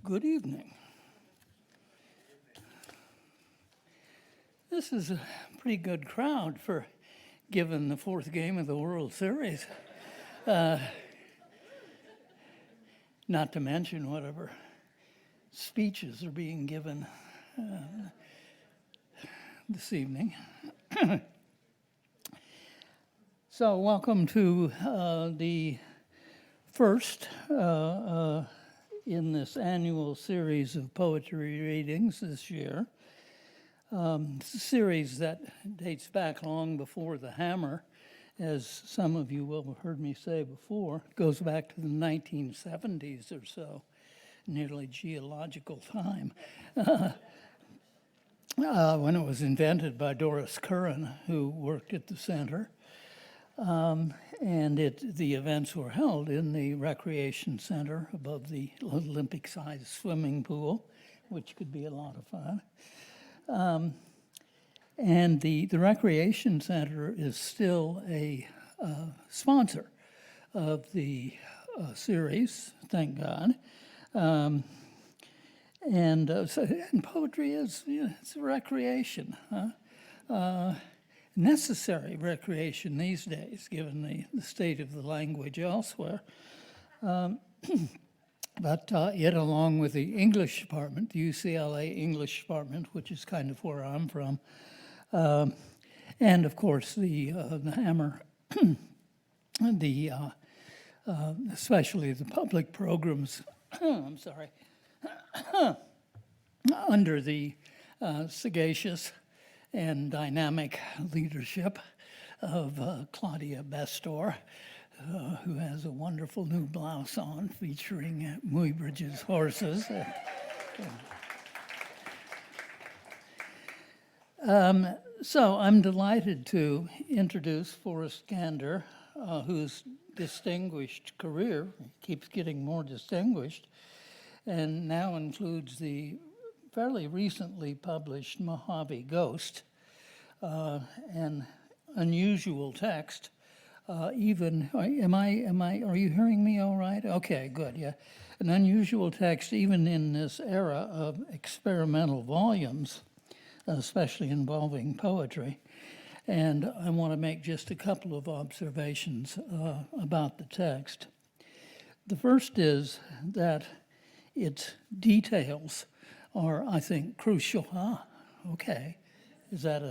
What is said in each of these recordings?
Good evening. This is a pretty good crowd for given the fourth game of the World Series. Not to mention whatever speeches are being given this evening. So welcome to the first in this annual series of poetry readings this year. It's a series that dates back long before the hammer, as some of you will have heard me say before. It goes back to the 1970s or so, nearly geological time, when it was invented by Doris Curran, who worked at the center. And the events were held in the recreation center above the Olympic-sized swimming pool, which could be a lot of fun. And the recreation center is still a sponsor of the series, thank God. And poetry is, it's a recreation, necessary recreation these days, given the state of the language elsewhere. But it, along with the English department, the UCLA English department, which is kind of where I'm from, and of course the Hammer, especially the public programs, I'm sorry, under the sagacious and dynamic leadership of Claudia Bestor, who has a wonderful new blouse on featuring Muybridge's horses. So I'm delighted to introduce Forrest Gander, whose distinguished career keeps getting more distinguished, and now includes the fairly recently published Mojave Ghost, an unusual text. Are you hearing me all right? Okay, good, yeah. An unusual text even in this era of experimental volumes, especially involving poetry. And I want to make just a couple of observations about the text. The first is that its details are, I think, crucial. Okay. Is that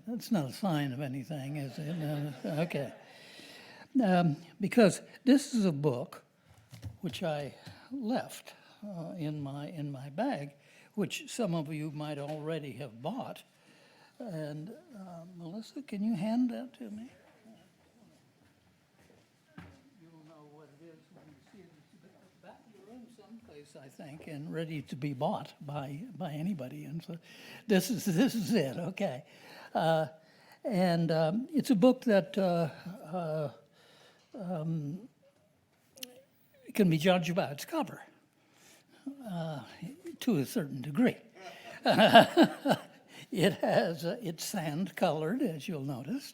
that's not a sign of anything, is it? Okay. Because this is a book which I left in my bag, which some of you might already have bought. And Melissa, can you hand that to me? You'll know what it is when you see it. It's back in the room someplace, I think, and ready to be bought by anybody. And so this is it. Okay. And it's a book that can be judged by its cover to a certain degree. It's sand colored, as you'll notice.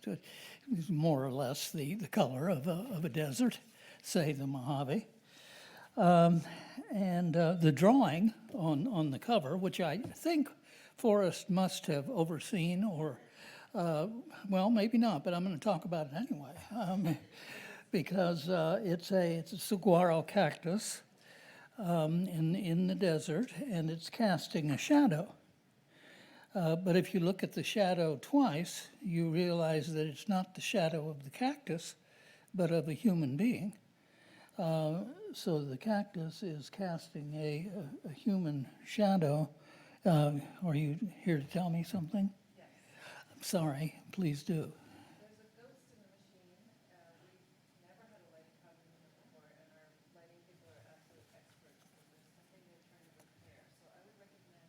It's more or less the color of a desert, say the Mojave. And the drawing on the cover, which I think Forrest must have overseen, or well, maybe not, but I'm going to talk about it anyway, because it's a saguaro cactus in the desert, and it's casting a shadow. But if you look at the shadow twice, you realize that it's not the shadow of the cactus, but of a human being. So the cactus is casting a human shadow. Are you here to tell me something? Yes. I'm sorry, please do. There's a ghost in the machine. We've never had a lighting cabinet before, and our lighting people are absolute experts. So there's something they're trying to repair. So I would recommend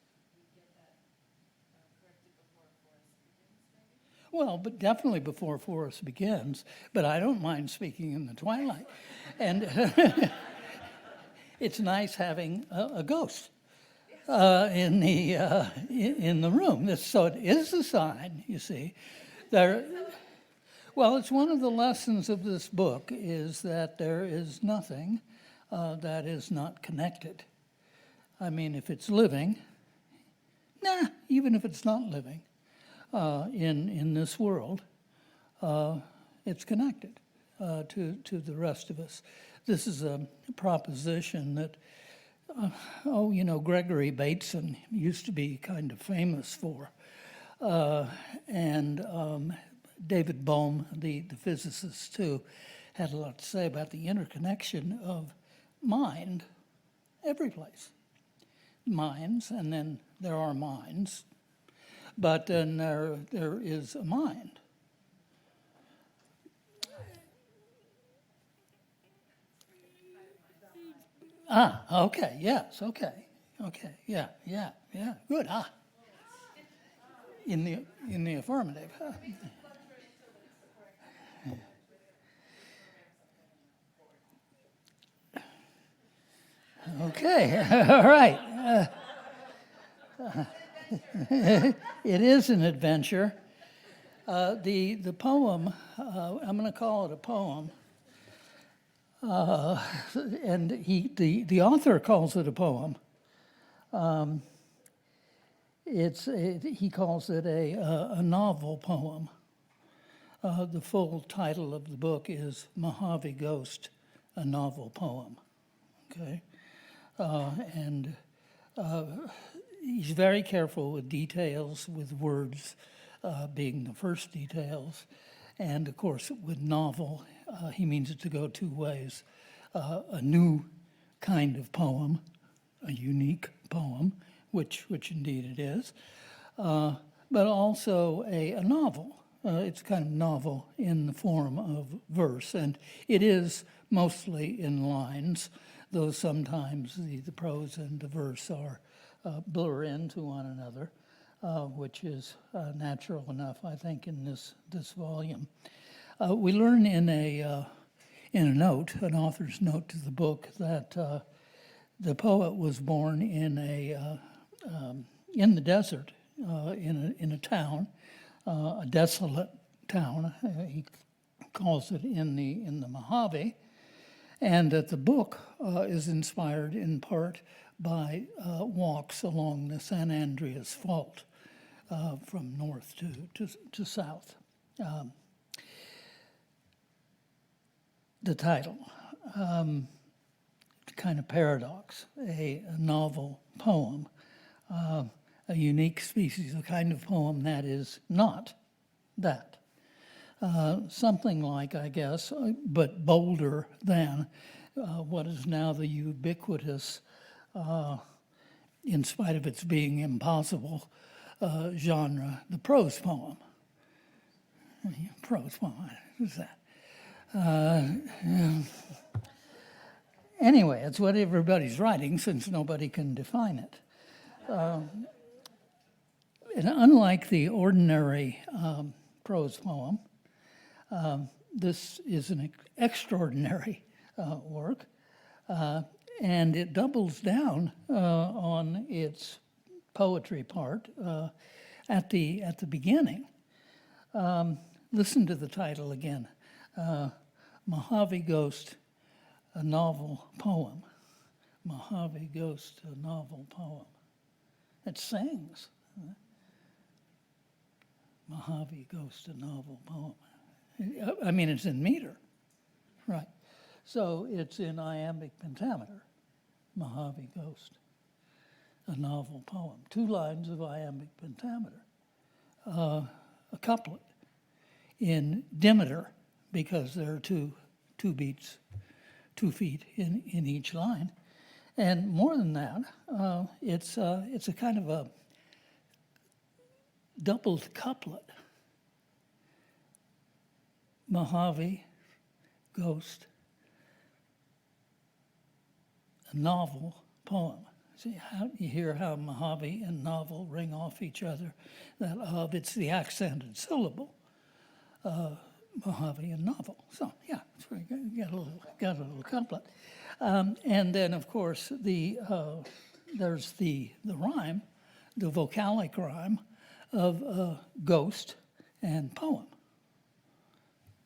that we get that corrected before Forrest begins, maybe? Well, but definitely before Forrest begins, but I don't mind speaking in the twilight. And it's nice having a ghost in the room. So it is a sign, you see. Well, it's one of the lessons of this book is that there is nothing that is not connected. I mean, if it's living, even if it's not living in this world, it's connected to the rest of us. This is a proposition that, Gregory Bateson used to be kind of famous for. And David Bohm, the physicist too, had a lot to say about the interconnection of mind every place. Minds, and then there are minds, but then there is a mind. Okay, yes, okay, yeah, good, in the affirmative. Okay, all right. It is an adventure. The poem, I'm going to call it a poem, and the author calls it a poem. He calls it a novel poem. The full title of the book is Mojave Ghost, a novel poem. Okay, and he's very careful with details, with words being the first details, and of course with novel, he means it to go two ways: a new kind of poem, a unique poem, which indeed it is, but also a novel. It's kind of novel in the form of verse, and it is mostly in lines, though sometimes the prose and the verse are blur into one another, which is natural enough, I think, in this volume. We learn in a note, an author's note to the book, that the poet was born in the desert, in a town, a desolate town. He calls it in the Mojave, and that the book is inspired in part by walks along the San Andreas Fault from north to south. The title, kind of paradox, a novel poem, a unique species, a kind of poem that is not that. Something like, I guess, but bolder than what is now the ubiquitous, in spite of its being impossible, genre, the prose poem. Prose poem, what is that? Anyway, it's what everybody's writing, since nobody can define it. And unlike the ordinary prose poem, this is an extraordinary work, and it doubles down on its poetry part at the beginning. Listen to the title again, Mojave Ghost, a novel poem. Mojave Ghost, a novel poem. It sings. Mojave Ghost, a novel poem. I mean, it's in meter, right? So it's in iambic pentameter, Mojave Ghost, a novel poem. 2 lines of iambic pentameter, a couplet in dimeter, because there are two beats, 2 feet in each line. And more than that, it's a kind of a doubled couplet. Mojave Ghost, a novel poem. See how you hear how Mojave and novel ring off each other. That it's the accented syllable, Mojave and novel. So yeah, it's very good. You got a little couplet, and then of course there's the rhyme, the vocalic rhyme of ghost and poem.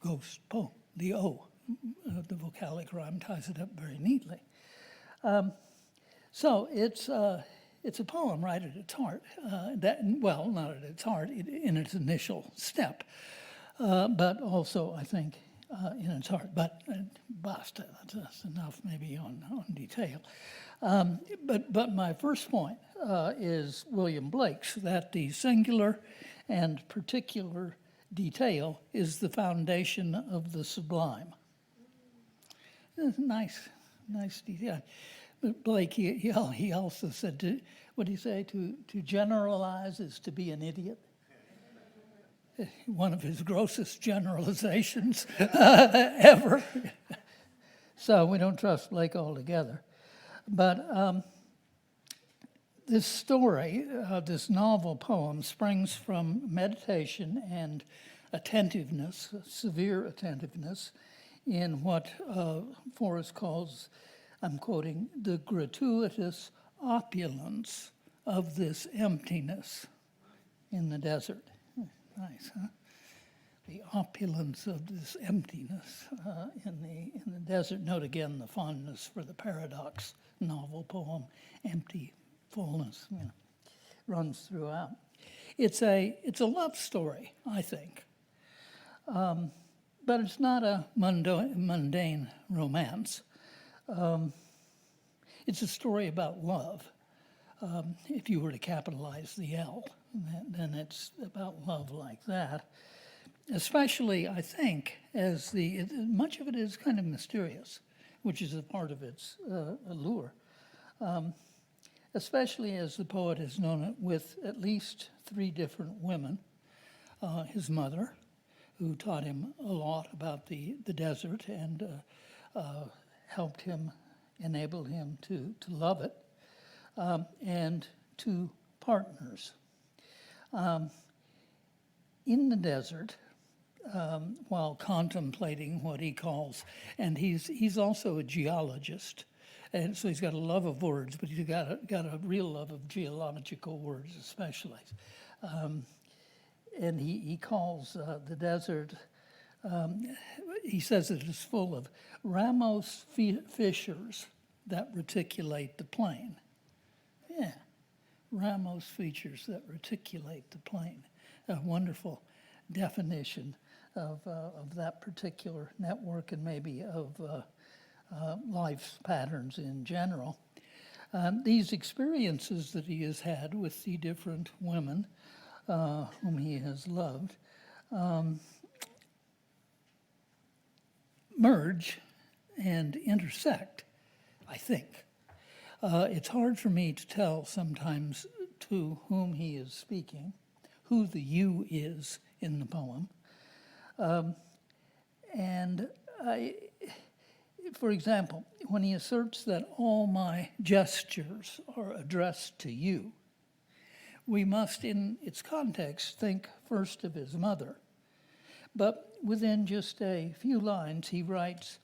Ghost poem, the O, the vocalic rhyme ties it up very neatly. So it's a poem right at its heart. Not at its heart, in its initial step, but also I think in its heart. But basta, that's enough maybe on detail. But my first point is William Blake's, that the singular and particular detail is the foundation of the sublime. Nice detail. But Blake, he also said, what did he say? To generalize is to be an idiot. One of his grossest generalizations ever. So we don't trust Blake altogether. But this story, this novel poem, springs from meditation and attentiveness, severe attentiveness, in what Forrest calls, I'm quoting, the gratuitous opulence of this emptiness in the desert. Nice, huh? The opulence of this emptiness in the desert. Note again the fondness for the paradox novel poem, empty fullness, runs throughout. It's a love story, I think, but it's not a mundane romance. It's a story about love. If you were to capitalize the L, then it's about love like that. Especially, I think, as much of it is kind of mysterious, which is a part of its allure. Especially as the poet has known it with at least 3 different women. His mother, who taught him a lot about the desert and helped him, enabled him to love it, and 2 partners. In the desert, while contemplating what he calls, and he's also a geologist, and so he's got a love of words, but he's got a real love of geological words especially. And he calls the desert, he says it is full of Ramos fissures that reticulate the plain. Yeah, Ramos features that reticulate the plain. A wonderful definition of that particular network and maybe of life's patterns in general. These experiences that he has had with the different women whom he has loved merge and intersect, I think. It's hard for me to tell sometimes to whom he is speaking, who the you is in the poem. For example, when he asserts that all my gestures are addressed to you, we must, in its context, think first of his mother. But within just a few lines, he writes,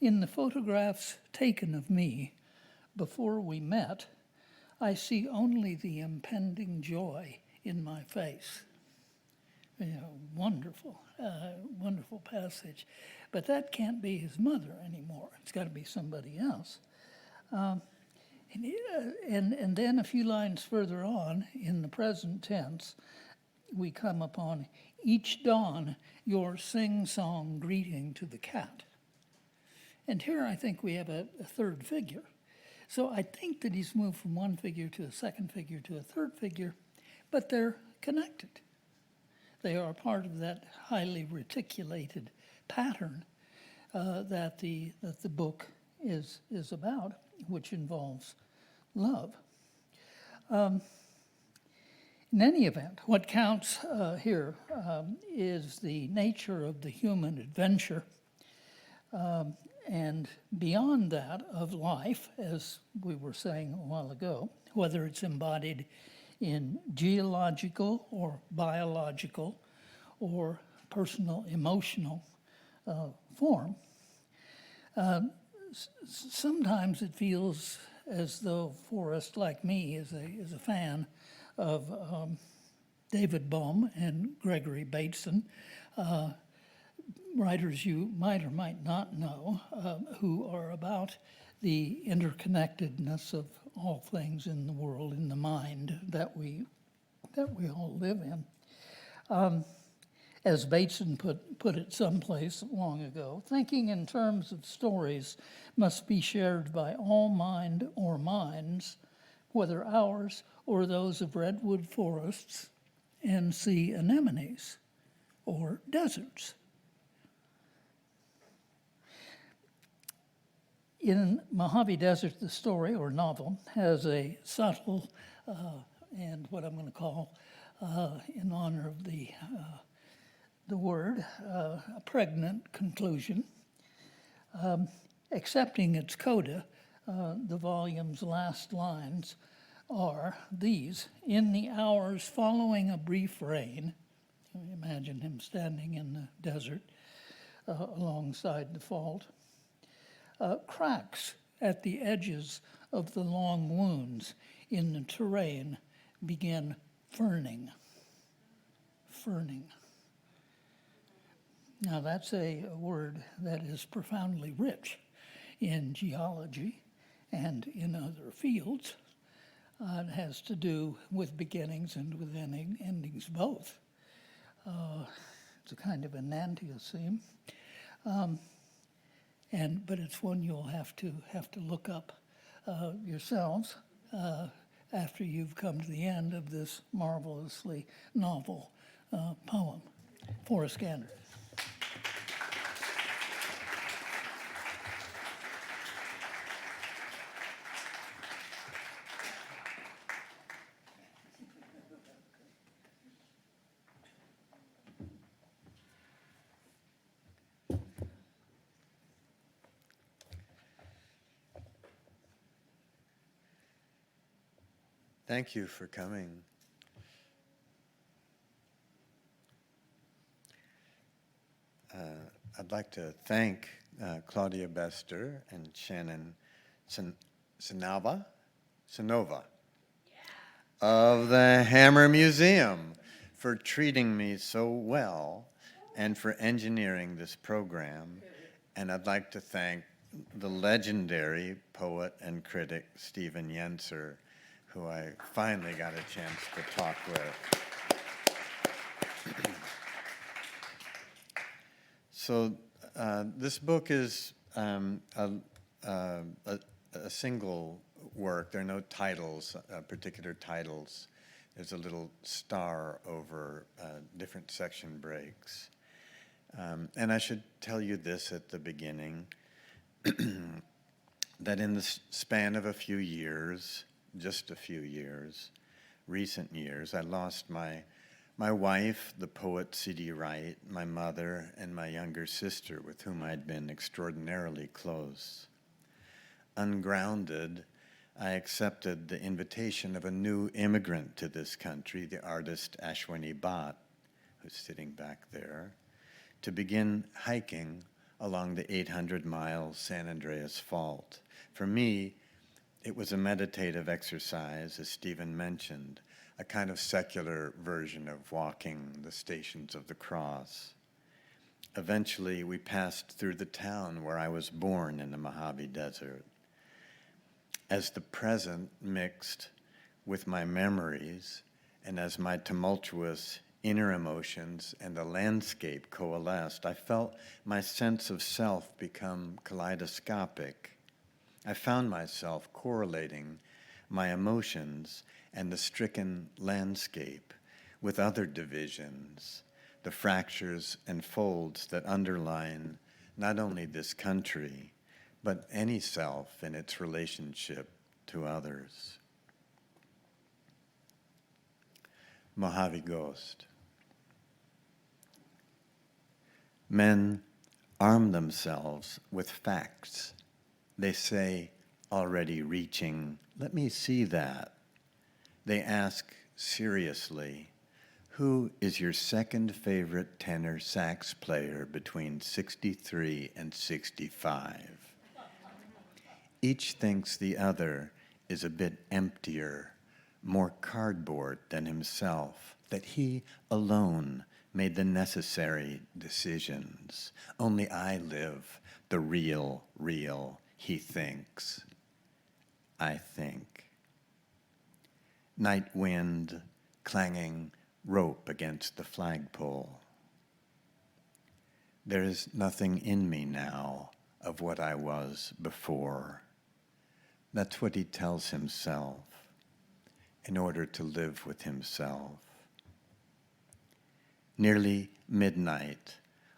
"In the photographs taken of me before we met, I see only the impending joy in my face." Wonderful, wonderful passage. But that can't be his mother anymore. It's got to be somebody else. And then a few lines further on, in the present tense, we come upon each dawn your sing-song greeting to the cat. And here I think we have a third figure. So I think that he's moved from one figure to a second figure to a third figure, but they're connected. They are part of that highly reticulated pattern that the book is about, which involves love. In any event, what counts here is the nature of the human adventure, and beyond that of life, as we were saying a while ago, whether it's embodied in geological or biological or personal emotional form. Sometimes it feels as though Forrest, like me, is a fan of David Bohm and Gregory Bateson, writers you might or might not know who are about the interconnectedness of all things in the world, in the mind that we all live in. As Bateson put it someplace long ago, thinking in terms of stories must be shared by all mind or minds, whether ours or those of redwood forests and sea anemones or deserts. In Mojave Desert, the story or novel has a subtle and what I'm going to call, in honor of the word, a pregnant conclusion. Accepting its coda, the volume's last lines are these: in the hours following a brief rain, imagine him standing in the desert alongside the fault, cracks at the edges of the long wounds in the terrain begin ferning. Now that's a word that is profoundly rich in geology and in other fields. It has to do with beginnings and with endings both. It's a kind of enantioseme. But it's one you'll have to look up yourselves after you've come to the end of this marvelously novel poem. Forrest Gander. Thank you for coming. I'd like to thank Claudia Bester and Shannon Sinova of the Hammer Museum for treating me so well and for engineering this program. And I'd like to thank the legendary poet and critic Stephen Yenser, who I finally got a chance to talk with. So this book is a single work. There are no titles, particular titles. There's a little star over different section breaks. And I should tell you this at the beginning, that in the span of a few years, just a few years, recent years, I lost my wife, the poet C.D. Wright, my mother, and my younger sister, with whom I'd been extraordinarily close. Ungrounded, I accepted the invitation of a new immigrant to this country, the artist Ashwini Bhatt, who's sitting back there, to begin hiking along the 800-mile San Andreas Fault. For me, it was a meditative exercise, as Stephen mentioned, a kind of secular version of walking the Stations of the Cross. Eventually, we passed through the town where I was born in the Mojave Desert. As the present mixed with my memories, and as my tumultuous inner emotions and the landscape coalesced, I felt my sense of self become kaleidoscopic. I found myself correlating my emotions and the stricken landscape with other divisions, the fractures and folds that underline not only this country, but any self in its relationship to others. Mojave Ghost. Men arm themselves with facts. They say, already reaching, "Let me see that." They ask seriously, "Who is your second favorite tenor sax player between 63 and 65? Each thinks the other is a bit emptier, more cardboard than himself, that he alone made the necessary decisions. Only I live the real, he thinks. I think. Night wind clanging rope against the flagpole. There is nothing in me now of what I was before. That's what he tells himself in order to live with himself. Nearly midnight,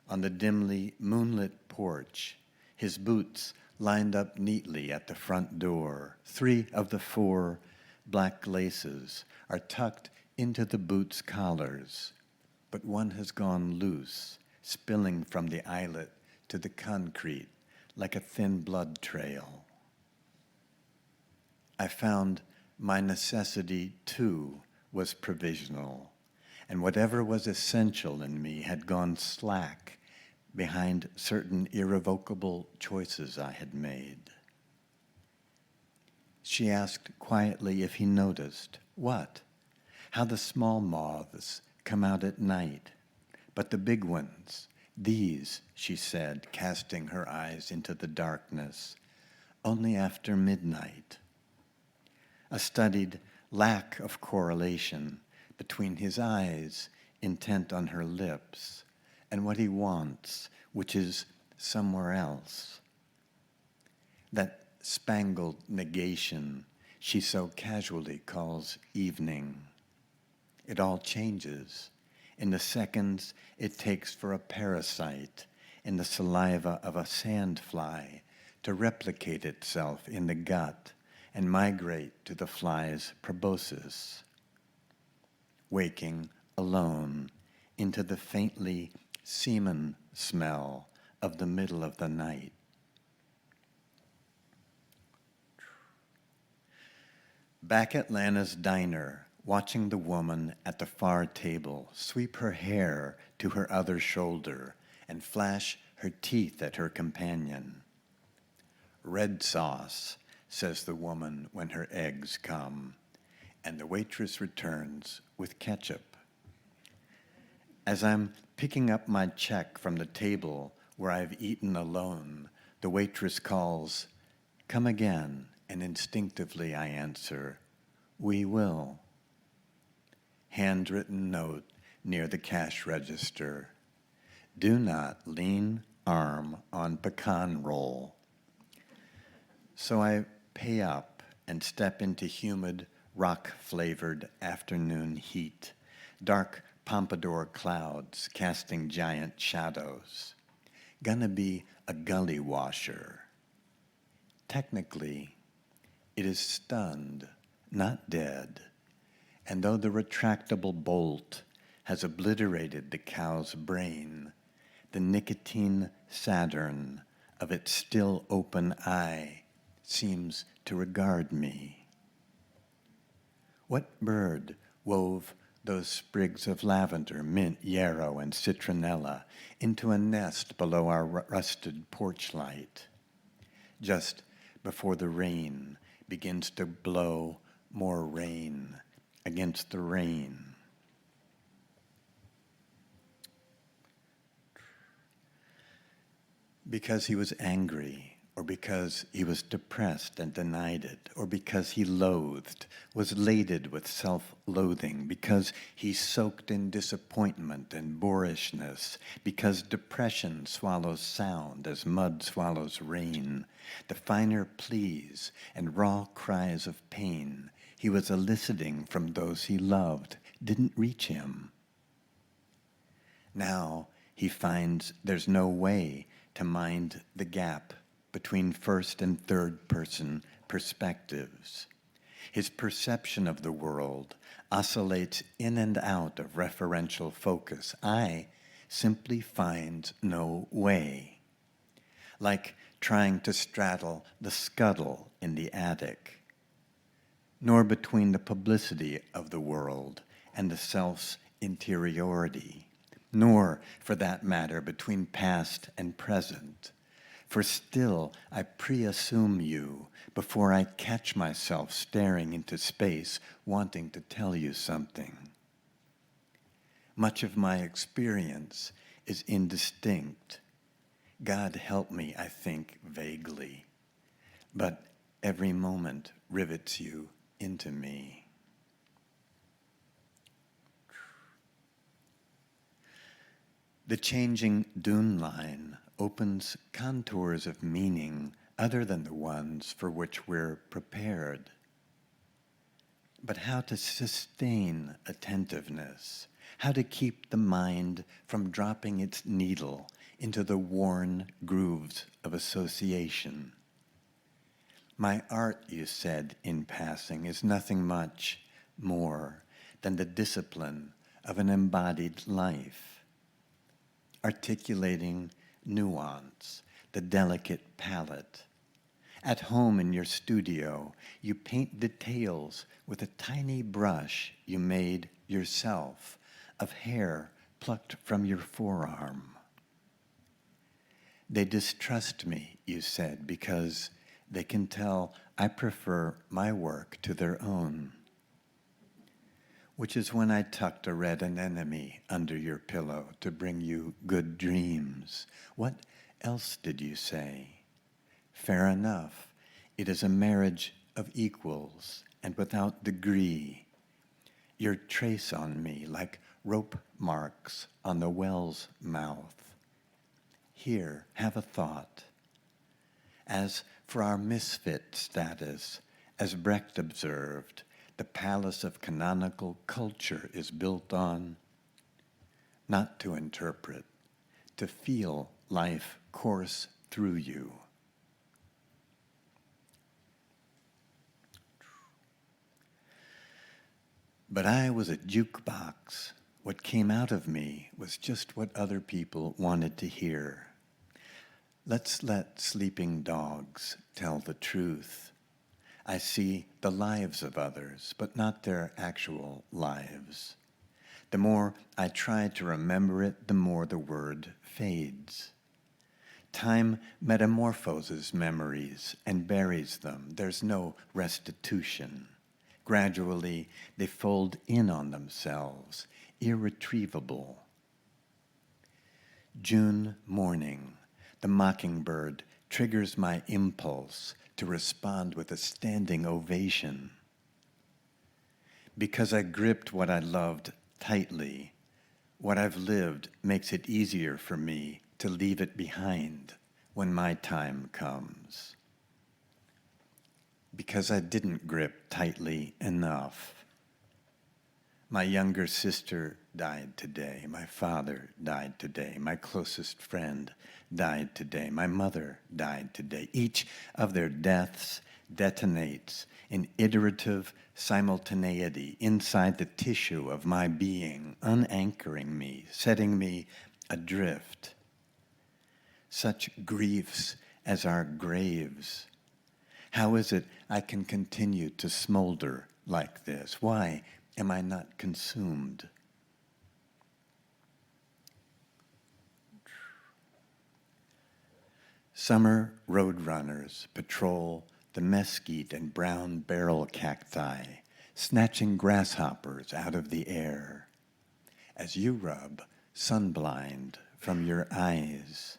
on the dimly moonlit porch, his boots lined up neatly at the front door. 3 of the 4 black laces are tucked into the boots' collars, but one has gone loose, spilling from the eyelet to the concrete like a thin blood trail. I found my necessity, too, was provisional, and whatever was essential in me had gone slack behind certain irrevocable choices I had made. She asked quietly if he noticed. What? How the small moths come out at night. But the big ones, these, she said, casting her eyes into the darkness, only after midnight. A studied lack of correlation between his eyes, intent on her lips, and what he wants, which is somewhere else. That spangled negation she so casually calls evening. It all changes in the seconds it takes for a parasite in the saliva of a sandfly to replicate itself in the gut and migrate to the fly's proboscis. Waking alone into the faintly semen smell of the middle of the night. Back at Lana's diner, watching the woman at the far table sweep her hair to her other shoulder and flash her teeth at her companion. "Red sauce," says the woman when her eggs come, and the waitress returns with ketchup. As I'm picking up my check from the table where I've eaten alone, the waitress calls, "Come again," and instinctively I answer, "We will." Handwritten note near the cash register. Do not lean arm on pecan roll. So I pay up and step into humid, rock-flavored afternoon heat, dark pompadour clouds casting giant shadows. Gonna be a gully washer. Technically, it is stunned, not dead, and though the retractable bolt has obliterated the cow's brain, the nicotine Saturn of its still open eye seems to regard me. What bird wove those sprigs of lavender, mint, yarrow, and citronella into a nest below our rusted porch light? Just before the rain begins to blow more rain against the rain. Because he was angry, or because he was depressed and denied it, or because he loathed, was laded with self-loathing, because he soaked in disappointment and boorishness, because depression swallows sound as mud swallows rain, the finer pleas and raw cries of pain he was eliciting from those he loved didn't reach him. Now he finds there's no way to mind the gap between first and third person perspectives. His perception of the world oscillates in and out of referential focus. I simply find no way. Like trying to straddle the scuttle in the attic. Nor between the publicity of the world and the self's interiority, nor, for that matter, between past and present. For still I pre-assume you before I catch myself staring into space, wanting to tell you something. Much of my experience is indistinct. God help me, I think, vaguely. But every moment rivets you into me. The changing dune line opens contours of meaning other than the ones for which we're prepared. But how to sustain attentiveness, how to keep the mind from dropping its needle into the worn grooves of association. My art, you said in passing, is nothing much more than the discipline of an embodied life, articulating nuance, the delicate palette. At home in your studio, you paint details with a tiny brush you made yourself of hair plucked from your forearm. They distrust me, you said, because they can tell I prefer my work to their own. Which is when I tucked a red anemone under your pillow to bring you good dreams. What else did you say? Fair enough. It is a marriage of equals and without degree. Your trace on me like rope marks on the well's mouth. Here, have a thought. As for our misfit status, as Brecht observed, the palace of canonical culture is built on, not to interpret, to feel life course through you. But I was a jukebox. What came out of me was just what other people wanted to hear. Let's let sleeping dogs tell the truth. I see the lives of others, but not their actual lives. The more I try to remember it, the more the word fades. Time metamorphoses memories and buries them. There's no restitution. Gradually, they fold in on themselves, irretrievable. June morning, the mockingbird triggers my impulse to respond with a standing ovation. Because I gripped what I loved tightly, what I've lived makes it easier for me to leave it behind when my time comes. Because I didn't grip tightly enough. My younger sister died today. My father died today. My closest friend died today. My mother died today. Each of their deaths detonates in iterative simultaneity inside the tissue of my being, unanchoring me, setting me adrift. Such griefs as our graves. How is it I can continue to smolder like this? Why am I not consumed? Summer roadrunners patrol the mesquite and brown barrel cacti, snatching grasshoppers out of the air. As you rub sunblind from your eyes,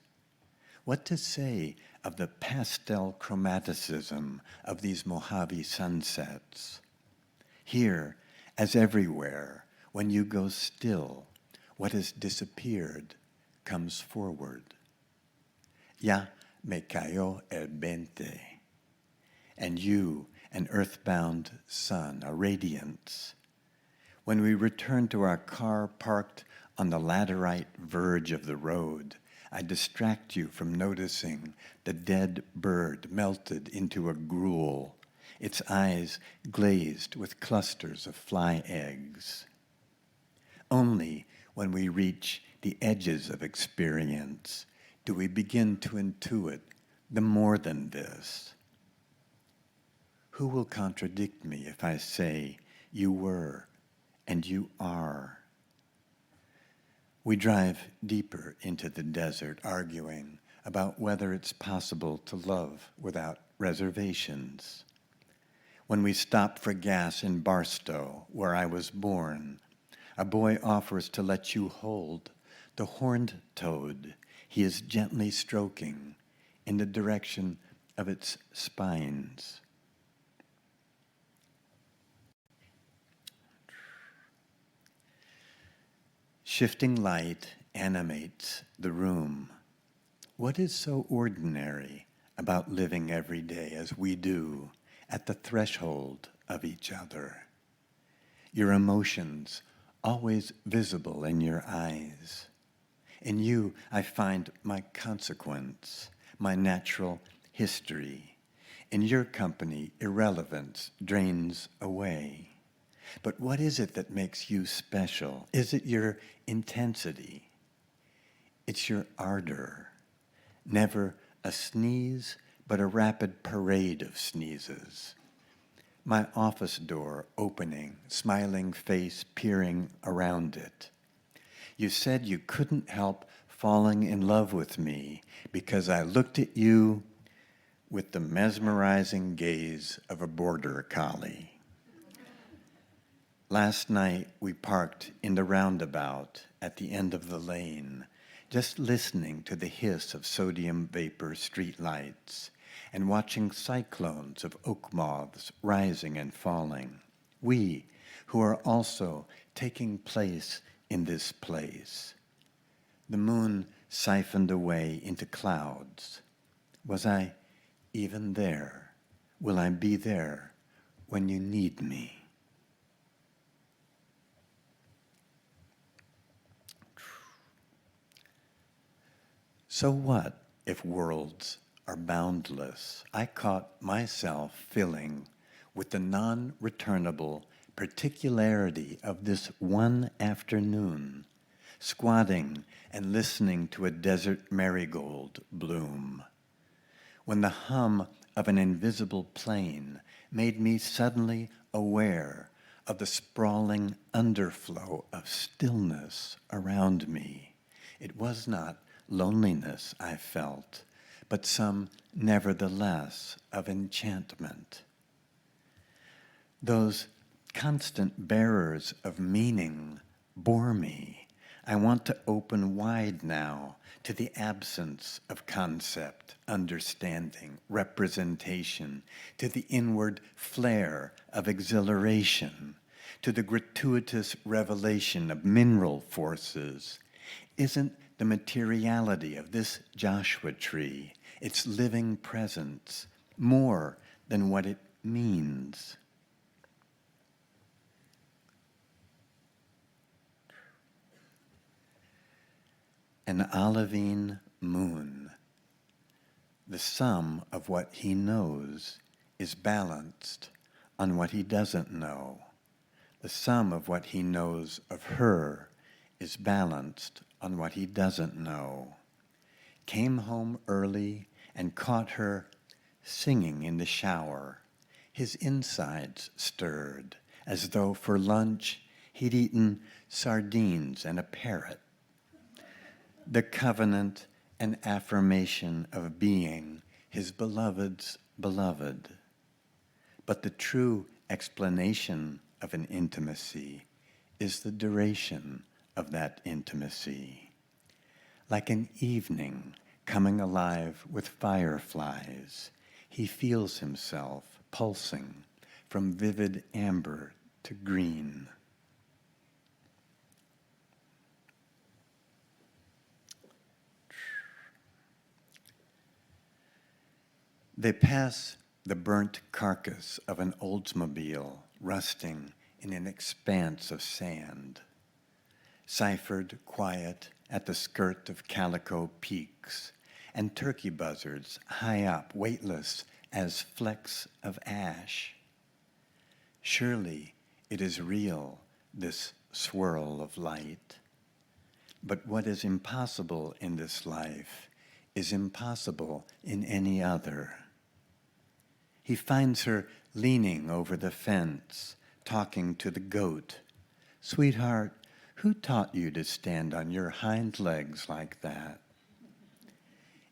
what to say of the pastel chromaticism of these Mojave sunsets? Here, as everywhere, when you go still, what has disappeared comes forward. Ya me cayó el 20. And you, an earthbound sun, a radiance. When we return to our car parked on the laterite verge of the road, I distract you from noticing the dead bird melted into a gruel, its eyes glazed with clusters of fly eggs. Only when we reach the edges of experience do we begin to intuit the more than this. Who will contradict me if I say you were and you are? We drive deeper into the desert, arguing about whether it's possible to love without reservations. When we stop for gas in Barstow, where I was born, A boy offers to let you hold the horned toad he is gently stroking in the direction of its spines. Shifting light animates the room. What is so ordinary about living every day as we do at the threshold of each other? Your emotions always visible in your eyes. In you, I find my consequence, my natural history. In your company, irrelevance drains away. But what is it that makes you special? Is it your intensity? It's your ardor. Never a sneeze, but a rapid parade of sneezes. My office door opening, smiling face peering around it. You said you couldn't help falling in love with me because I looked at you with the mesmerizing gaze of a border collie. Last night we parked in the roundabout at the end of the lane, just listening to the hiss of sodium vapor street lights and watching cyclones of oak moths rising and falling. We, who are also taking place in this place. The moon siphoned away into clouds. Was I even there? Will I be there when you need me? So what if worlds are boundless? I caught myself filling with the non-returnable particularity of this one afternoon, squatting and listening to a desert marigold bloom, when the hum of an invisible plane made me suddenly aware of the sprawling underflow of stillness around me. It was not loneliness I felt, but some nevertheless of enchantment. Those constant bearers of meaning bore me. I want to open wide now to the absence of concept, understanding, representation, to the inward flare of exhilaration, to the gratuitous revelation of mineral forces. Isn't the materiality of this Joshua tree, its living presence, more than what it means? An olivine moon. The sum of what he knows is balanced on what he doesn't know. The sum of what he knows of her is balanced on what he doesn't know. Came home early and caught her singing in the shower. His insides stirred, as though for lunch he'd eaten sardines and a parrot. The covenant and affirmation of being his beloved's beloved. But the true explanation of an intimacy is the duration of that intimacy. Like an evening coming alive with fireflies, he feels himself pulsing from vivid amber to green. They pass the burnt carcass of an Oldsmobile rusting in an expanse of sand, ciphered quiet at the skirt of calico peaks, and turkey buzzards high up, weightless as flecks of ash. Surely it is real, this swirl of light. But what is impossible in this life is impossible in any other. He finds her leaning over the fence, talking to the goat. Sweetheart, who taught you to stand on your hind legs like that?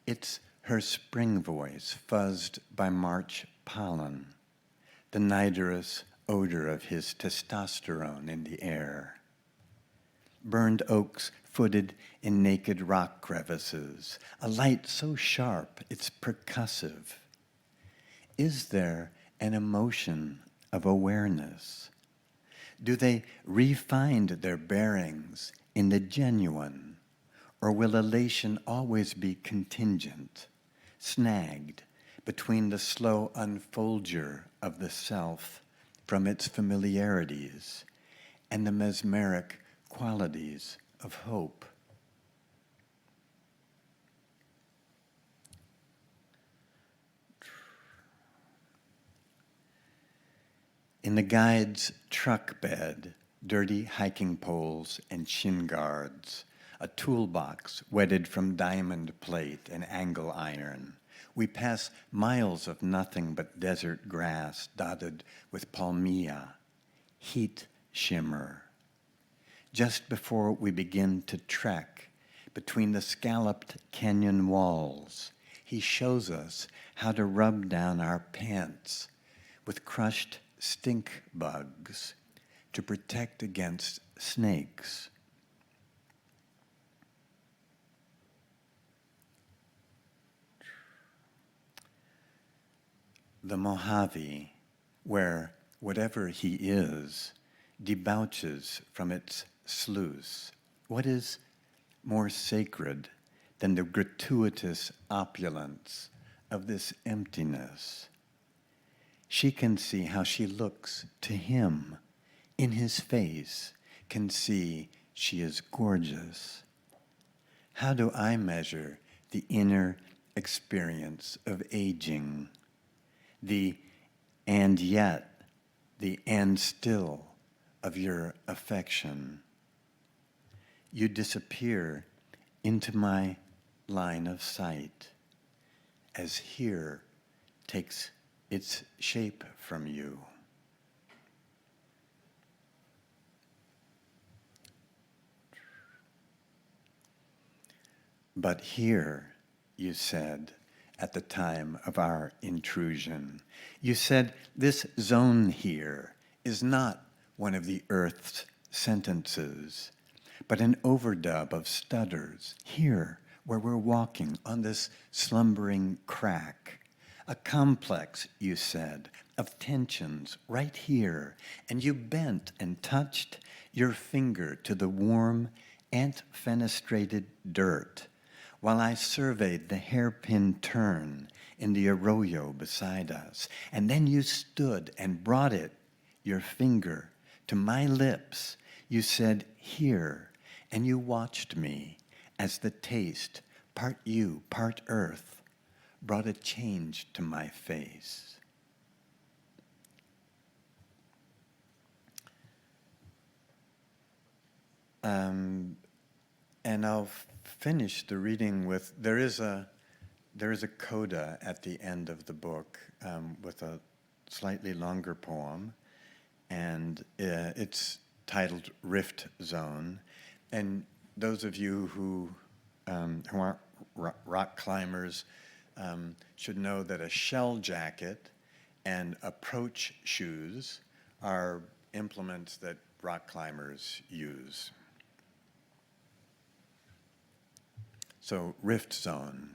It's her spring voice fuzzed by March pollen, the nitrous odor of his testosterone in the air. burned oaks footed in naked rock crevices, a light so sharp it's percussive. Is there an emotion of awareness? Do they re-find their bearings in the genuine, or will elation always be contingent, snagged between the slow unfolger of the self from its familiarities and the mesmeric qualities of hope? In the guide's truck bed, dirty hiking poles and shin guards, a toolbox wetted from diamond plate and angle iron, we pass miles of nothing but desert grass dotted with palmilla, heat shimmer. Just before we begin to trek between the scalloped canyon walls, he shows us how to rub down our pants with crushed stink bugs to protect against snakes. The Mojave, where whatever he is debouches from its sluice. What is more sacred than the gratuitous opulence of this emptiness? She can see how she looks to him, in his face, can see she is gorgeous. How do I measure the inner experience of aging? The and yet, the and still of your affection. You disappear into my line of sight as here takes its shape from you. But here, you said, at the time of our intrusion, you said this zone here is not one of the earth's sentences, but an overdub of stutters here where we're walking on this slumbering crack. A complex, you said, of tensions right here, and you bent and touched your finger to the warm, ant-fenestrated dirt, while I surveyed the hairpin turn in the arroyo beside us. And then you stood and brought it, your finger, to my lips. You said, here, and you watched me as the taste, part you, part earth, brought a change to my face. And I'll finish the reading with, there is a coda at the end of the book with a slightly longer poem, and it's titled Rift Zone. And those of you who aren't rock climbers should know that a shell jacket and approach shoes are implements that rock climbers use. So, Rift Zone.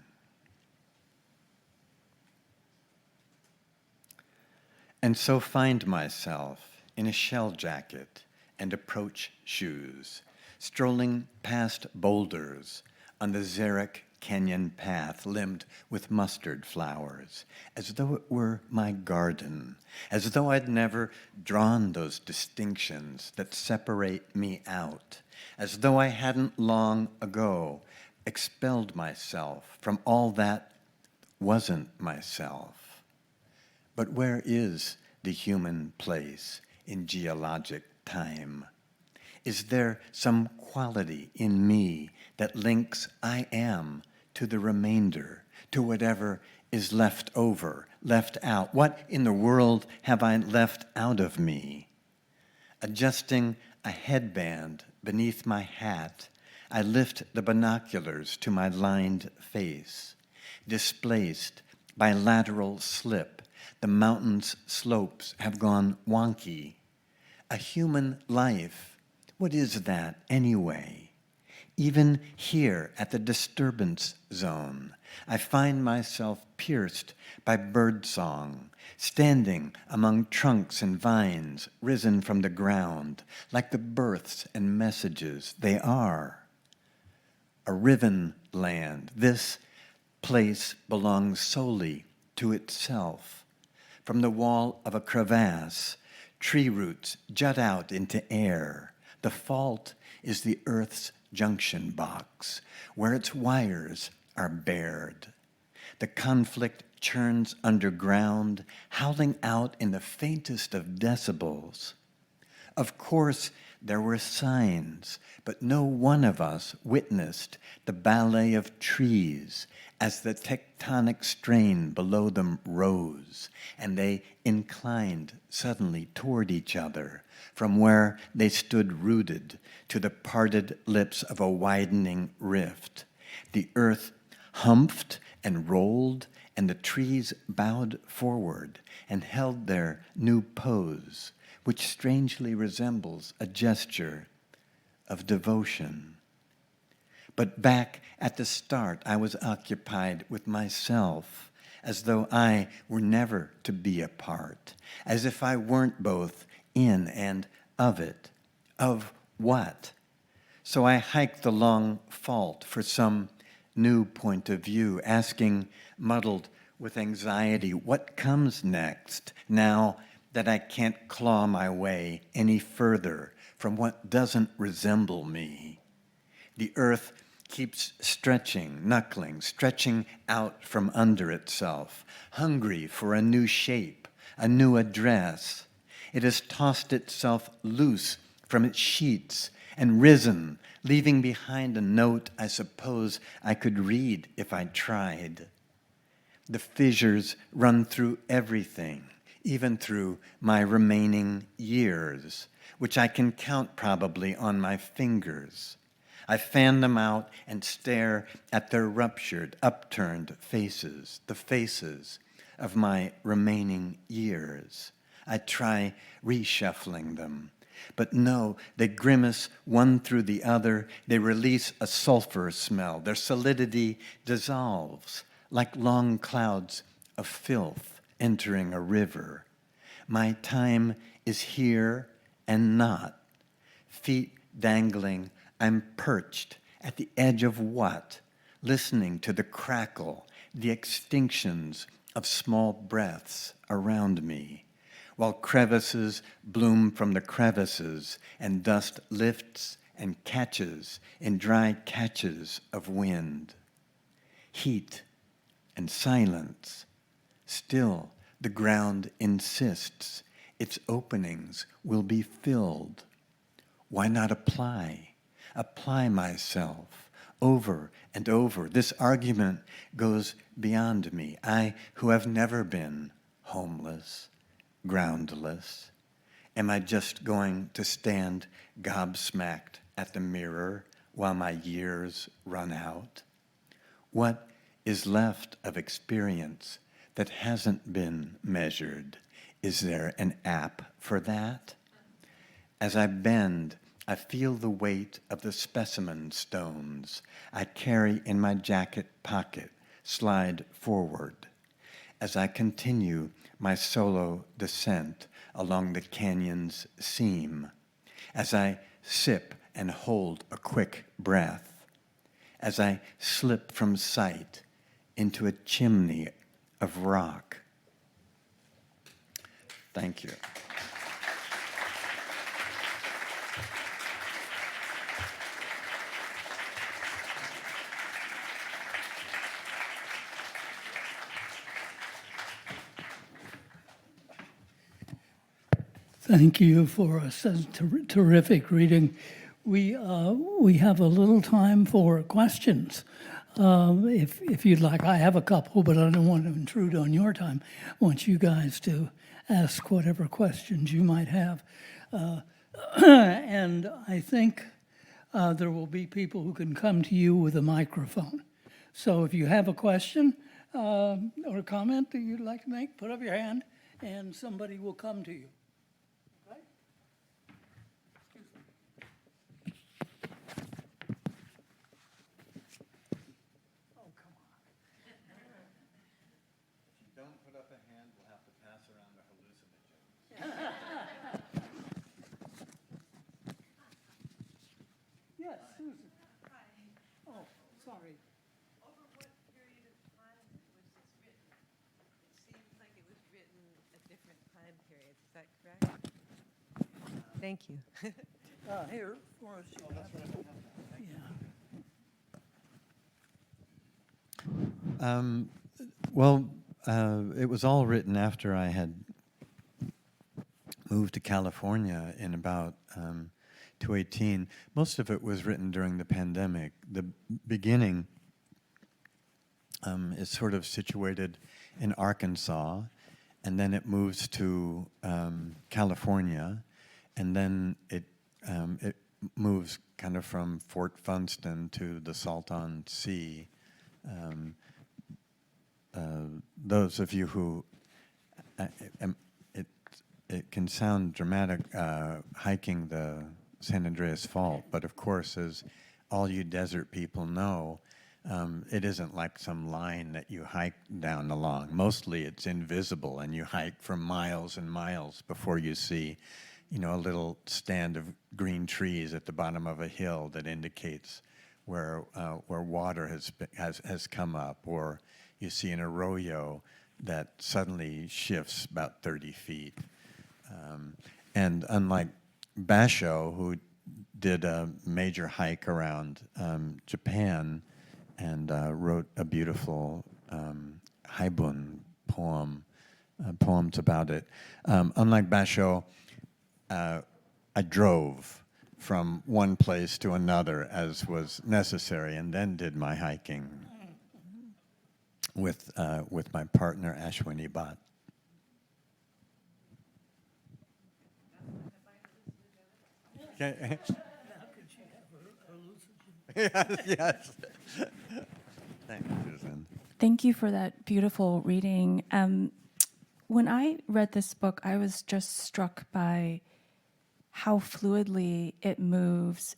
And so find myself in a shell jacket and approach shoes, strolling past boulders on the xeric canyon path limbed with mustard flowers, as though it were my garden, as though I'd never drawn those distinctions that separate me out, as though I hadn't long ago expelled myself from all that wasn't myself. But where is the human place in geologic time? Is there some quality in me that links I am to the remainder, to whatever is left over, left out? What in the world have I left out of me? Adjusting a headband beneath my hat, I lift the binoculars to my lined face. Displaced by lateral slip, the mountain's slopes have gone wonky. A human life, What is that anyway? Even here at the disturbance zone, I find myself pierced by birdsong, standing among trunks and vines risen from the ground, like the births and messages they are. A riven land, this place belongs solely to itself. From the wall of a crevasse, tree roots jut out into air. The fault is the earth's junction box, where its wires are bared. The conflict churns underground, howling out in the faintest of decibels. Of course, there were signs, but no one of us witnessed the ballet of trees as the tectonic strain below them rose, and they inclined suddenly toward each other, from where they stood rooted to the parted lips of a widening rift. The earth humphed and rolled, and the trees bowed forward and held their new pose, which strangely resembles a gesture of devotion. But back at the start, I was occupied with myself, as though I were never to be apart, as if I weren't both in and of it. Of what? So I hiked the long fault for some new point of view, asking, muddled with anxiety, what comes next, now that I can't claw my way any further from what doesn't resemble me? The earth keeps stretching, knuckling, stretching out from under itself, hungry for a new shape, a new address. It has tossed itself loose from its sheets and risen, leaving behind a note I suppose I could read if I tried. The fissures run through everything, even through my remaining years, which I can count probably on my fingers. I fan them out and stare at their ruptured, upturned faces, the faces of my remaining years. I try reshuffling them, but no, they grimace one through the other. They release a sulfur smell. Their solidity dissolves like long clouds of filth entering a river. My time is here and not. Feet dangling, I'm perched at the edge of what? Listening to the crackle, the extinctions of small breaths around me, while crevices bloom from the crevices and dust lifts and catches in dry catches of wind. Heat and silence. Still, the ground insists its openings will be filled. Why not apply myself over and over? This argument goes beyond me. I, who have never been homeless, groundless, am I just going to stand gobsmacked at the mirror while my years run out? What is left of experience that hasn't been measured? Is there an app for that? As I bend, I feel the weight of the specimen stones I carry in my jacket pocket slide forward as I continue my solo descent along the canyon's seam, as I sip and hold a quick breath, as I slip from sight into a chimney of rock. Thank you. Thank you for a terrific reading. We have a little time for questions. If you'd like, I have a couple, but I don't want to intrude on your time. I want you guys to ask whatever questions you might have. And I think there will be people who can come to you with a microphone. So if you have a question or a comment that you'd like to make, put up your hand and somebody will come to you. Okay? Excuse me. periods, is that correct? Thank you. Here, Forrest, you have it. Yeah. Well, it was all written after I had moved to California in about 2018. Most of it was written during the pandemic. The beginning is sort of situated in Arkansas, and then it moves to California, and then it moves kind of from Fort Funston to the Salton Sea. Those of you who it can sound dramatic hiking the San Andreas Fault, but of course, as all you desert people know, it isn't like some line that you hike down along. Mostly it's invisible, and you hike for miles and miles before you see, a little stand of green trees at the bottom of a hill that indicates where water has come up, or you see an arroyo that suddenly shifts about 30 feet. And unlike Basho, who did a major hike around Japan and wrote a beautiful haibun poems about it, unlike Basho, I drove from one place to another as was necessary, and then did my hiking with my partner Ashwini Bhatt. Okay. Yes, yes. Thank you, Susan. Thank you for that beautiful reading. When I read this book, I was just struck by how fluidly it moves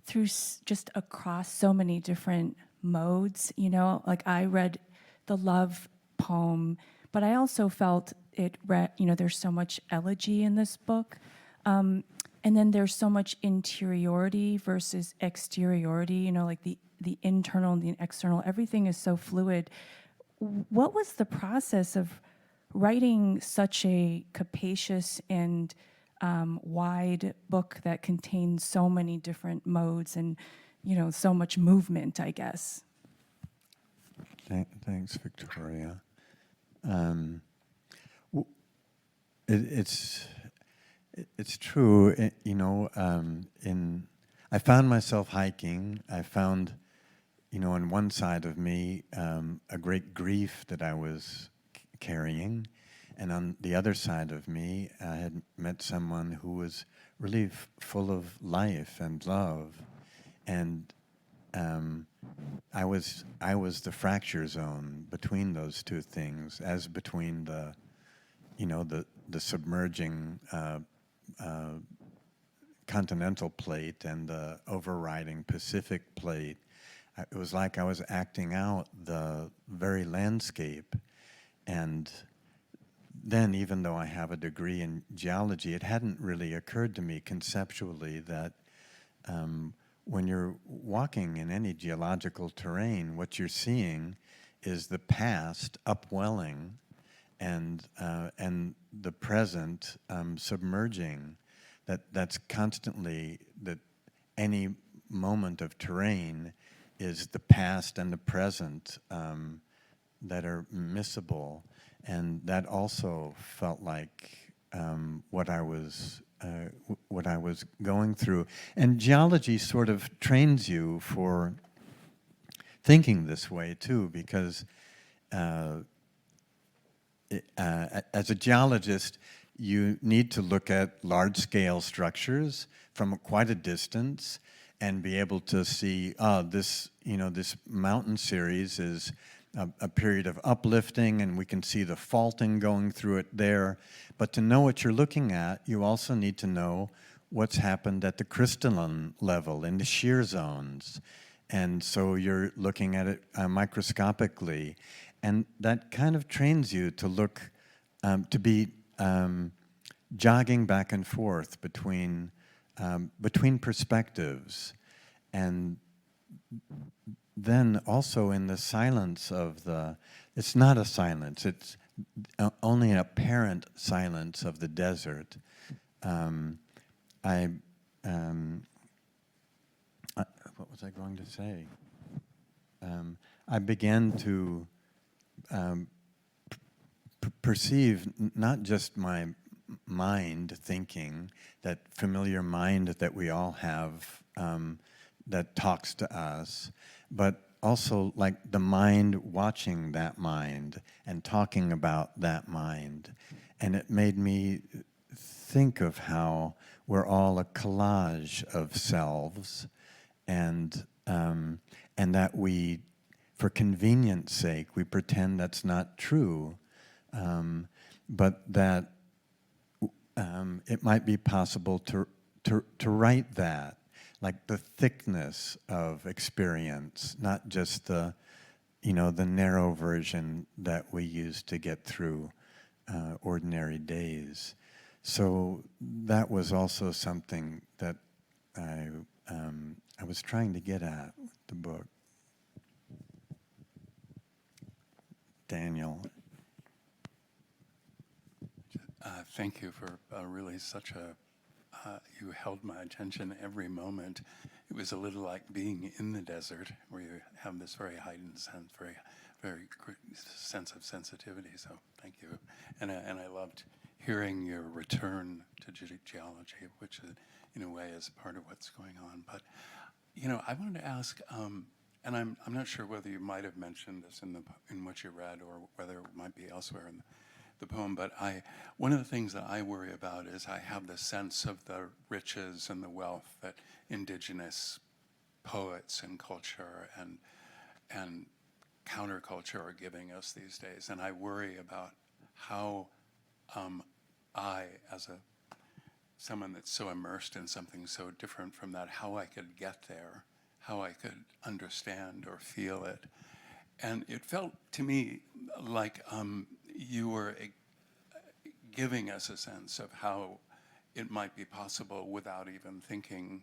through just across so many different modes. Like I read the love poem, but I also felt there's so much elegy in this book. And then there's so much interiority versus exteriority, like the internal and the external. Everything is so fluid. What was the process of writing such a capacious and wide book that contains so many different modes and, so much movement, I guess? Thanks, Victoria. It's true, I found myself hiking. I found, on one side of me, a great grief that I was carrying, and on the other side of me, I had met someone who was really full of life and love, and I was the fracture zone between those two things, as between the submerging continental plate and the overriding Pacific plate. It was like I was acting out the very landscape. And then, even though I have a degree in geology, it hadn't really occurred to me conceptually that when you're walking in any geological terrain, what you're seeing is the past upwelling and the present submerging. That's constantly, that any moment of terrain is the past and the present that are missable, and that also felt like what I was going through. And geology sort of trains you for thinking this way too, because as a geologist, you need to look at large-scale structures from quite a distance and be able to see, this mountain series is a period of uplifting, and we can see the faulting going through it there. But to know what you're looking at, you also need to know what's happened at the crystalline level in the shear zones. And so you're looking at it microscopically. And that kind of trains you to look, to be jogging back and forth between perspectives. And then also in the silence of it's not a silence, it's only an apparent silence of the desert, I what was I going to say? I began to perceive not just my mind thinking, that familiar mind that we all have that talks to us, but also like the mind watching that mind and talking about that mind. And it made me think of how we're all a collage of selves, and that we, for convenience sake, we pretend that's not true, but that it might be possible to write that, like the thickness of experience, not just the narrow version that we use to get through ordinary days. So that was also something that I was trying to get at with the book. Daniel. Thank you for really such a, you held my attention every moment. It was a little like being in the desert, where you have this very heightened sense, very sense of sensitivity. So thank you. And I loved hearing your return to geology, which in a way is part of what's going on. But, I wanted to ask, and I'm not sure whether you might have mentioned this in what you read, or whether it might be elsewhere in the poem, but one of the things that I worry about is I have the sense of the riches and the wealth that indigenous poets and culture and counterculture are giving us these days, and I worry about how I, as someone that's so immersed in something so different from that, how I could get there, how I could understand or feel it. And it felt to me like you were giving us a sense of how it might be possible without even thinking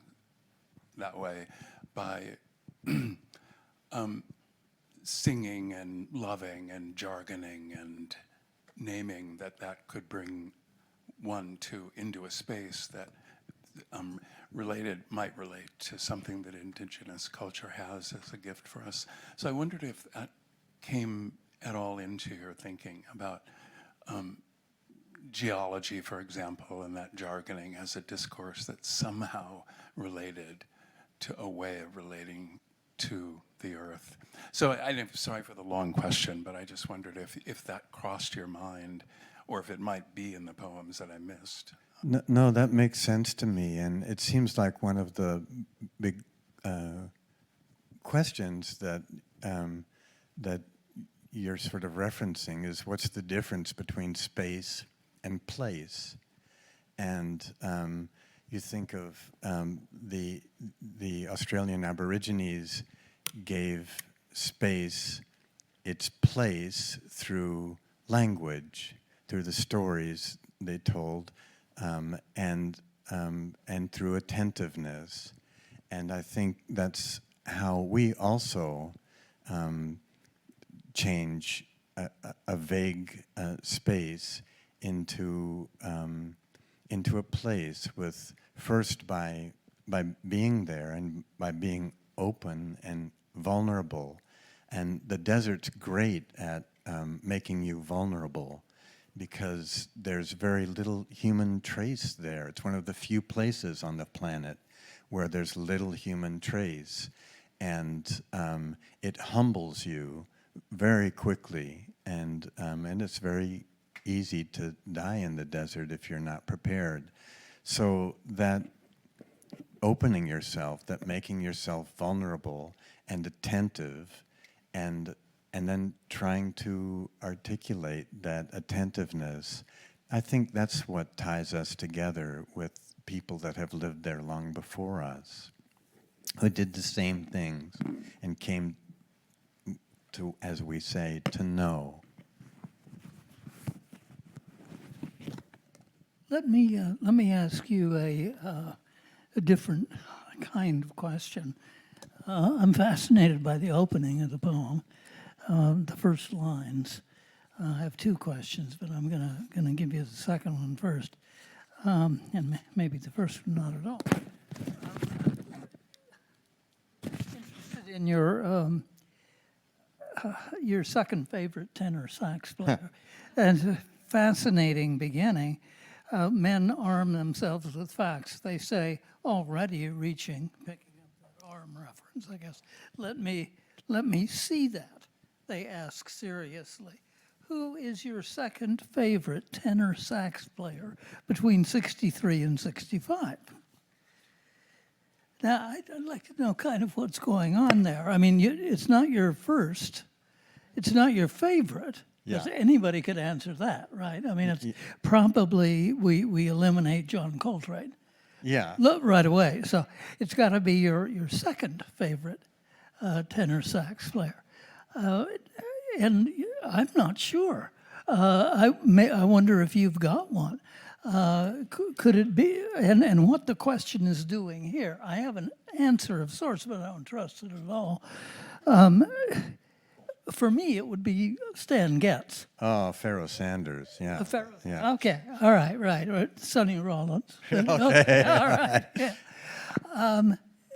that way, by singing and loving and jargoning and naming that could bring one into a space that might relate to something that indigenous culture has as a gift for us. So I wondered if that came at all into your thinking about geology, for example, and that jargoning as a discourse that's somehow related to a way of relating to the earth. So I'm sorry for the long question, but I just wondered if that crossed your mind, or if it might be in the poems that I missed. No, that makes sense to me, and it seems like one of the big questions that you're sort of referencing is, what's the difference between space and place? And you think of the Australian Aborigines gave space its place through language, through the stories they told, and through attentiveness. And I think that's how we also change a vague space into a place, with first by being there and by being open and vulnerable. And the desert's great at making you vulnerable, because there's very little human trace there. It's one of the few places on the planet where there's little human trace, and it humbles you very quickly, and it's very easy to die in the desert if you're not prepared. So that opening yourself, that making yourself vulnerable and attentive, and then trying to articulate that attentiveness, I think that's what ties us together with people that have lived there long before us, who did the same things and came to, as we say, to know. Let me ask you a different kind of question. I'm fascinated by the opening of the poem, the first lines. I have two questions, but I'm gonna give you the second one first, and maybe the first one not at all. Interested in your second favorite tenor sax player, and a fascinating beginning. Men arm themselves with facts. They say, already reaching, picking up that arm reference, I guess. Let me see that. They ask seriously. Who is your second favorite tenor sax player between 63 and 65? Now, I'd like to know kind of what's going on there. I mean, it's not your first, it's not your favorite. Because Yeah. anybody could answer that, right? I mean, it's probably we eliminate John Coltrane Yeah. right away. So it's got to be your second favorite tenor sax player. And I'm not sure. I wonder if you've got one. Could it be, and what the question is doing here? I have an answer of sorts, but I don't trust it at all. For me, it would be Stan Getz. Oh, Pharaoh Sanders. Yeah. Yeah. Okay, all right. Sonny Rollins. Okay. All right. Yeah.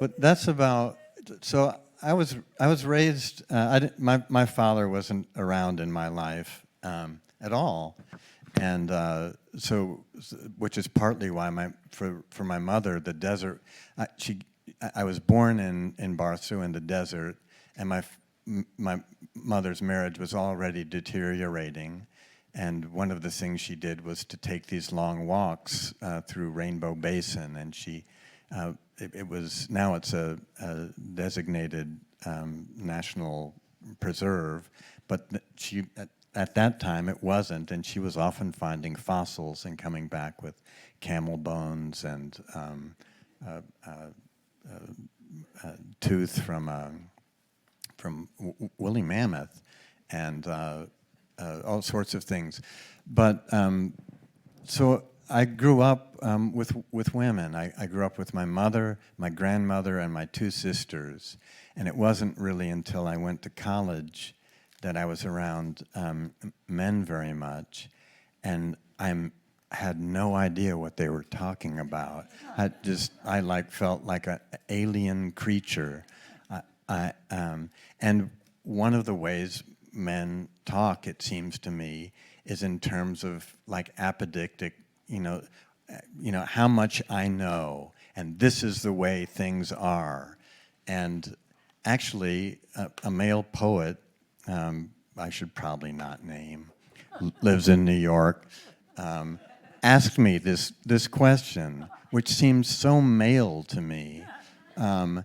But that's about. So I was raised. My father wasn't around in my life at all, and so which is partly why for my mother the desert. I was born in Barsu in the desert, and my mother's marriage was already deteriorating, and one of the things she did was to take these long walks through Rainbow Basin, and it was now it's a designated national preserve, but at that time it wasn't, and she was often finding fossils and coming back with camel bones and tooth from woolly mammoth and all sorts of things. But so I grew up with women. I grew up with my mother, my grandmother, and my two sisters. And it wasn't really until I went to college that I was around men very much. And I had no idea what they were talking about. I felt like an alien creature. And one of the ways men talk, it seems to me, is in terms of like apodictic, how much I know, and this is the way things are. And actually, a male poet, I should probably not name, lives in New York, asked me this question, which seems so male to me. And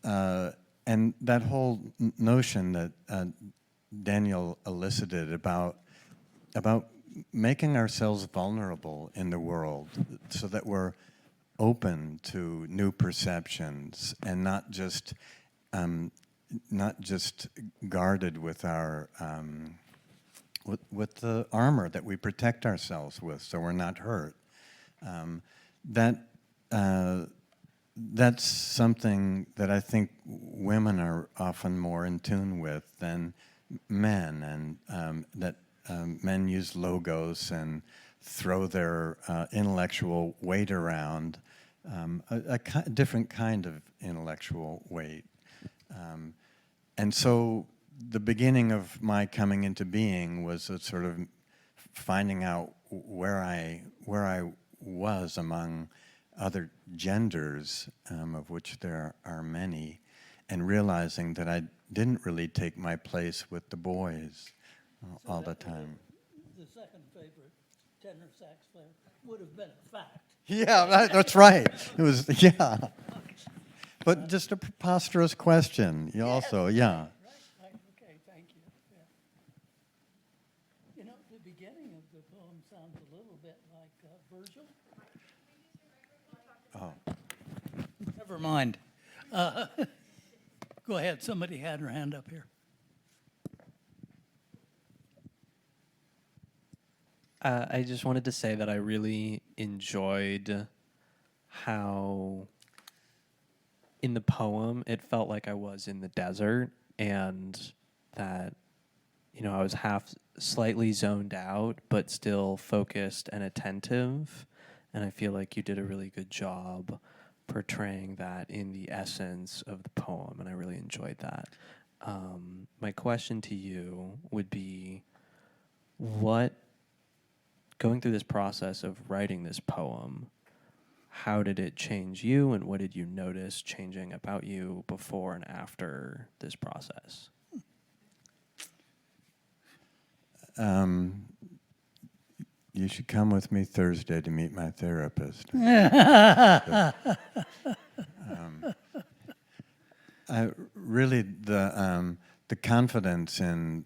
that whole notion that Daniel elicited about making ourselves vulnerable in the world so that we're open to new perceptions and not just guarded with our with the armor that we protect ourselves with so we're not hurt. That's something that I think women are often more in tune with than men, and that men use logos and throw their intellectual weight around, a different kind of intellectual weight. And so the beginning of my coming into being was a sort of finding out where I was among other genders, of which there are many, and realizing that I didn't really take my place with the boys all the time. The second favorite tenor sax player would have been a fact. Yeah, that's right. It was, yeah. But just a preposterous question. You also, yeah. Right. Okay, thank you. Yeah. The beginning of the poem sounds a little bit like Virgil. Oh. Never mind. Go ahead. Somebody had her hand up here. I just wanted to say that I really enjoyed how in the poem it felt like I was in the desert, and that I was half slightly zoned out, but still focused and attentive. And I feel like you did a really good job portraying that in the essence of the poem, and I really enjoyed that. My question to you would be, what, going through this process of writing this poem, how did it change you, and what did you notice changing about you before and after this process? You should come with me Thursday to meet my therapist. Really, the confidence in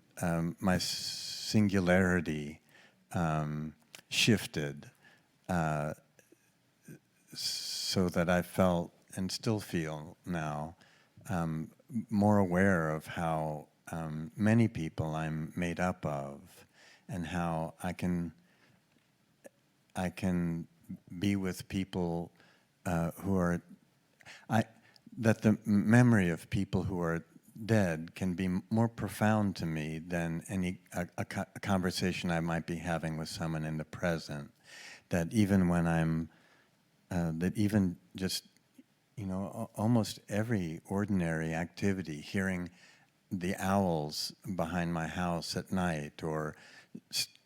my singularity shifted so that I felt, and still feel now, more aware of how many people I'm made up of, and how I can be with people who are, that the memory of people who are dead can be more profound to me than a conversation I might be having with someone in the present. That even when I'm, that even just, almost every ordinary activity, hearing the owls behind my house at night, or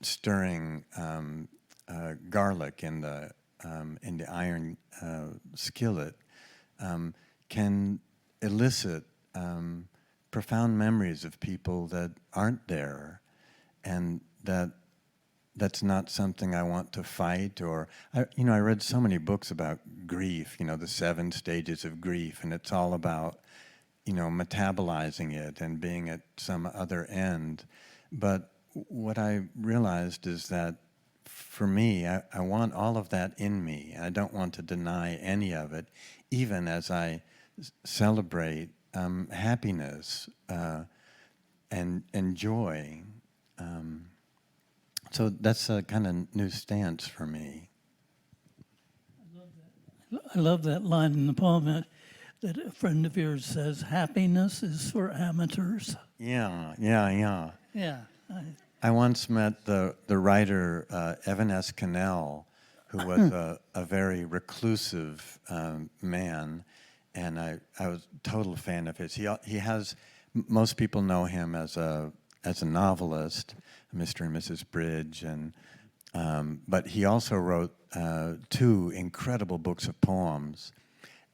stirring garlic in the iron skillet, can elicit profound memories of people that aren't there, and that's not something I want to fight. Or I read so many books about grief, the 7 stages of grief, and it's all about metabolizing it and being at some other end. But what I realized is that for me, I want all of that in me. I don't want to deny any of it, even as I celebrate happiness and joy. So that's a kind of new stance for me. I love that line in the poem that a friend of yours says, "Happiness is for amateurs." Yeah. Yeah. I once met the writer Evan S. Cannell, who was a very reclusive man, and I was a total fan of his. He has, most people know him as a novelist, Mr. and Mrs. Bridge, and but he also wrote 2 incredible books of poems,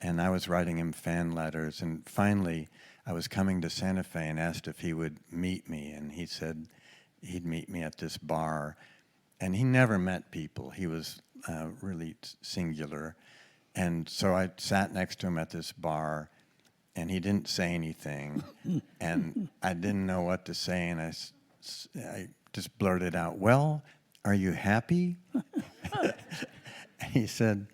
and I was writing him fan letters, and finally I was coming to Santa Fe and asked if he would meet me, and he said he'd meet me at this bar. And he never met people. He was really singular. And so I sat next to him at this bar, and he didn't say anything. And I didn't know what to say, and I just blurted out, "Well, are you happy?" He said,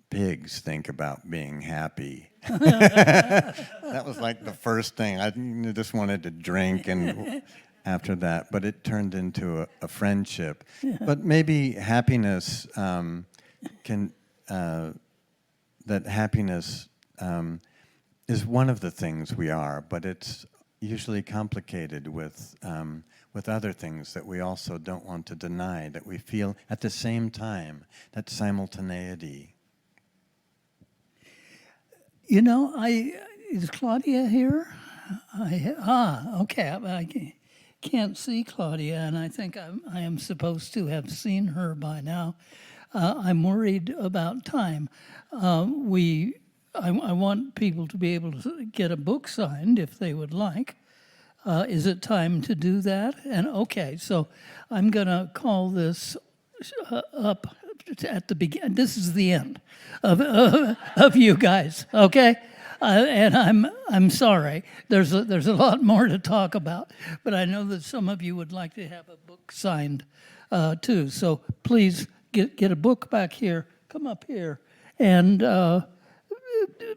"Pigs think about being happy." That was like the first thing. I just wanted to drink, and after that, but it turned into a friendship. Yeah. But maybe happiness that happiness is one of the things we are, but it's usually complicated with other things that we also don't want to deny, that we feel at the same time, that simultaneity. Is Claudia here? Okay. I can't see Claudia, and I think I am supposed to have seen her by now. I'm worried about time. I want people to be able to get a book signed if they would like. Is it time to do that? And okay, so I'm going to call this up at the beginning. This is the end of you guys, okay? And I'm sorry. There's a lot more to talk about, but I know that some of you would like to have a book signed too. So please get a book back here. Come up here, and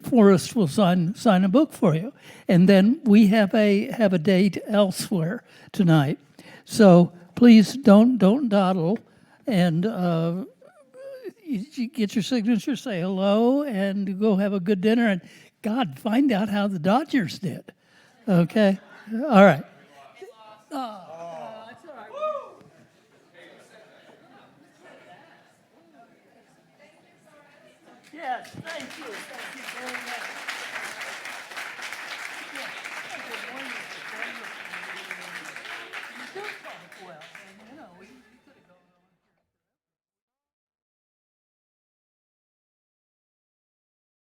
Forrest will sign a book for you. And then we have a date elsewhere tonight. So please don't dawdle, and you get your signature, say hello, and go have a good dinner. And God, find out how the Dodgers did. Okay? All right. Yes, thank you very much. Yes, that was wonderful, wonderful. You do talk well, and